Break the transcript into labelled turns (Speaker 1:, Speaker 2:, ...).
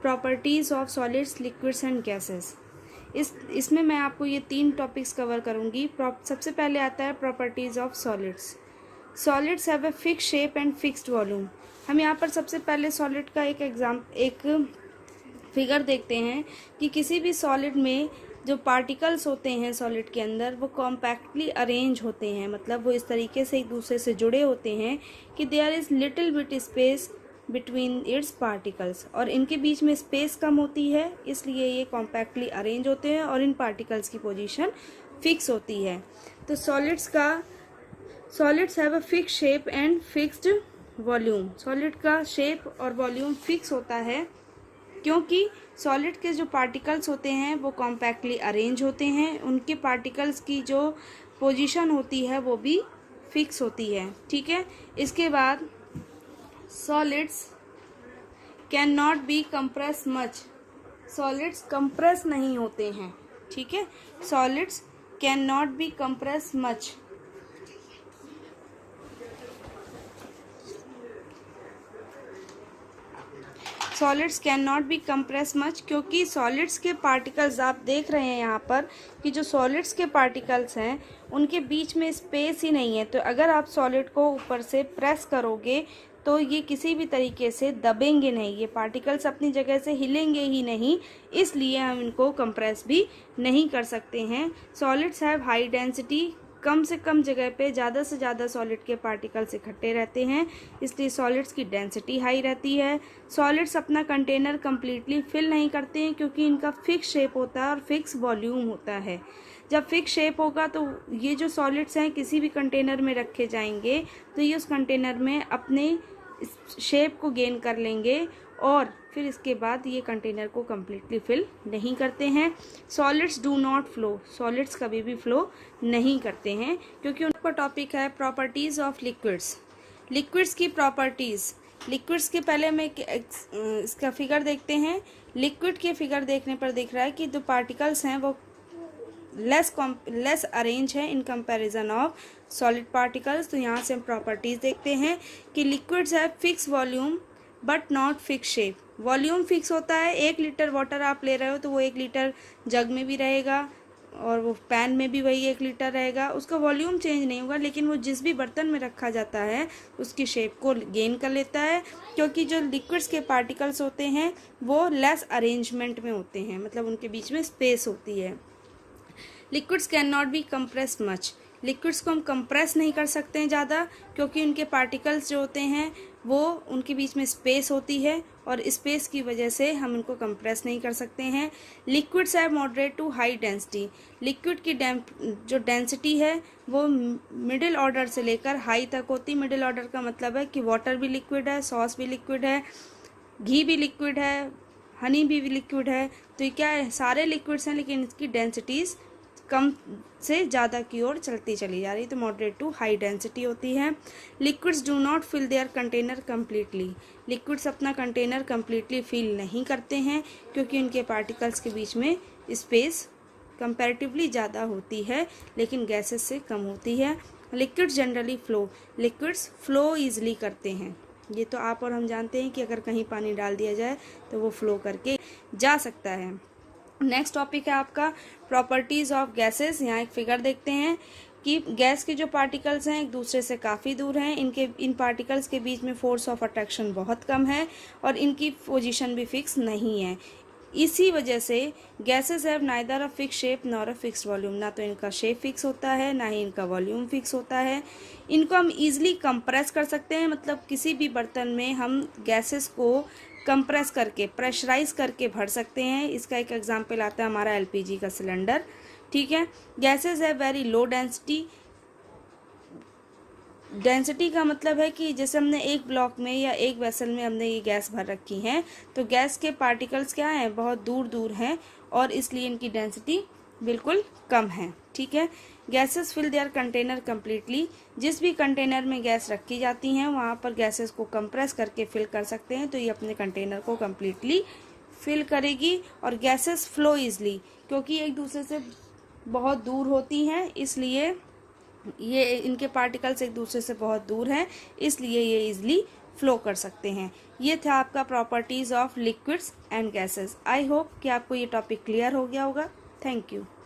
Speaker 1: Properties of solids, liquids and gases. इसमें मैं आपको ये 3 टॉपिक्स कवर करूँगी। सबसे पहले आता है properties of solids. Solids have a fix shape and fixed volume. हम यहाँ पर सबसे पहले सॉलिड का एक फिगर देखते हैं कि किसी भी सॉलिड में जो पार्टिकल्स होते हैं सॉलिड के अंदर वो कॉम्पैक्टली अरेंज होते हैं, मतलब वो इस तरीके से एक दूसरे से जुड़े होते हैं कि there is little bit space between its particles, और इनके बीच में स्पेस कम होती है, इसलिए ये कॉम्पैक्टली अरेंज होते हैं और इन पार्टिकल्स की पोजीशन फिक्स होती है। तो solids have a fix shape and fixed volume. Solid का शेप और वॉल्यूम फिक्स होता है क्योंकि सॉलिड के जो पार्टिकल्स होते हैं वो कॉम्पैक्टली अरेंज होते हैं, उनके पार्टिकल्स की जो पोजीशन होती है वो भी फिक्स होती है। ठीक है, इसके बाद solids can not be compress much. Solids compress नहीं होते हैं। ठीक है, solids can not be compress much. Solids can not be compress much क्योंकि सॉलिड्स के पार्टिकल्स, आप देख रहे हैं यहाँ पर कि जो सॉलिड्स के पार्टिकल्स हैं उनके बीच में स्पेस ही नहीं है। तो अगर आप सॉलिड को ऊपर से प्रेस करोगे तो ये किसी भी तरीके से दबेंगे नहीं, ये पार्टिकल्स अपनी जगह से हिलेंगे ही नहीं, इसलिए हम इनको कंप्रेस भी नहीं कर सकते हैं। Solids have high density. कम से कम जगह पे ज़्यादा से ज़्यादा सॉलिड के पार्टिकल्स इकट्ठे रहते हैं, इसलिए सॉलिड्स की डेंसिटी हाई रहती है। सॉलिड्स अपना कंटेनर कम्प्लीटली फिल नहीं करते हैं क्योंकि इनका फिक्स शेप होता है और फिक्स वॉल्यूम होता है। जब फिक्स शेप होगा तो ये जो सॉलिड्स हैं किसी भी कंटेनर में रखे जाएंगे तो ये उस कंटेनर में अपने शेप को गेन कर लेंगे और फिर इसके बाद ये कंटेनर को कम्प्लीटली फिल नहीं करते हैं। Solids do not flow. Solids कभी भी फ्लो नहीं करते हैं क्योंकि उनका टॉपिक है प्रॉपर्टीज़ ऑफ लिक्विड्स। लिक्विड्स की प्रॉपर्टीज़। लिक्विड्स के पहले में इसका फिगर देखते हैं। लिक्विड के फिगर देखने पर दिख रहा है कि जो पार्टिकल्स हैं वो लेस अरेंज है in comparison of solid particles. तो यहाँ से हम प्रॉपर्टीज़ देखते हैं कि लिक्विड्स है fix volume but not fix shape. Volume fix होता है, 1 लीटर वाटर आप ले रहे हो तो वो 1 लीटर जग में भी रहेगा और वो पैन में भी वही 1 लीटर रहेगा, उसका वॉल्यूम चेंज नहीं होगा, लेकिन वो जिस भी बर्तन में रखा जाता है उसकी शेप को गेन कर लेता है क्योंकि जो लिक्विड्स के पार्टिकल्स होते हैं वो लेस अरेंजमेंट में होते हैं, मतलब उनके बीच में स्पेस होती है। Liquids can not be compress much. Liquids को हम कंप्रेस नहीं कर सकते हैं ज़्यादा क्योंकि उनके पार्टिकल्स जो होते हैं वो उनके बीच में स्पेस होती है और स्पेस की वजह से हम इनको कंप्रेस नहीं कर सकते हैं। Liquids have moderate to high density. Liquid की जो डेंसिटी है वो मिडिल ऑर्डर से लेकर हाई तक होती। मिडिल ऑर्डर का मतलब है कि वाटर भी लिक्विड है, सॉस भी लिक्विड है, घी भी लिक्विड है, हनी भी लिक्विड है। तो ये क्या है, सारे लिक्विड्स हैं लेकिन इसकी डेंसिटीज़ कम से ज़्यादा की ओर चलती चली जा रही है, तो मॉडरेट टू हाई डेंसिटी होती है। Liquids do not fill their container completely. Liquids अपना कंटेनर कम्प्लीटली फिल नहीं करते हैं क्योंकि उनके पार्टिकल्स के बीच में स्पेस कंपैरेटिवली ज़्यादा होती है लेकिन गैसेस से कम होती है। Liquids generally flow. Liquids flow easily करते हैं, ये तो आप और हम जानते हैं कि अगर कहीं पानी डाल दिया जाए तो वो फ्लो करके जा सकता है। नेक्स्ट टॉपिक है आपका प्रॉपर्टीज़ ऑफ गैसेस। यहाँ एक फिगर देखते हैं कि गैस के जो पार्टिकल्स हैं एक दूसरे से काफ़ी दूर हैं, इन पार्टिकल्स के बीच में फोर्स ऑफ अट्रैक्शन बहुत कम है और इनकी पोजीशन भी फिक्स नहीं है। इसी वजह से gases have neither a fix shape nor a fix volume. ना तो इनका शेप फिक्स होता है ना ही इनका वॉल्यूम फिक्स होता है। इनको हम ईजिली कंप्रेस कर सकते हैं, मतलब किसी भी बर्तन में हम गैसेस को कंप्रेस करके प्रेशराइज करके भर सकते हैं। इसका एक एग्जांपल आता है हमारा एलपीजी का सिलेंडर। ठीक है, गैसेस है वेरी लो डेंसिटी। डेंसिटी का मतलब है कि जैसे हमने एक ब्लॉक में या एक वेसल में हमने ये गैस भर रखी है तो गैस के पार्टिकल्स क्या हैं, बहुत दूर दूर हैं और इसलिए इनकी डेंसिटी बिल्कुल कम है। ठीक है, gases fill their container completely. जिस भी कंटेनर में गैस रखी जाती हैं वहाँ पर गैसेस को कंप्रेस करके फिल कर सकते हैं तो ये अपने कंटेनर को कम्प्लीटली फिल करेगी। और गैसेस फ्लो ईजली, क्योंकि एक दूसरे से बहुत दूर होती हैं इसलिए ये इनके पार्टिकल्स एक दूसरे से बहुत दूर हैं इसलिए ये ईजिली फ्लो कर सकते हैं। ये था आपका properties of liquids and gases. I hope कि आपको ये टॉपिक क्लियर हो गया होगा। Thank you.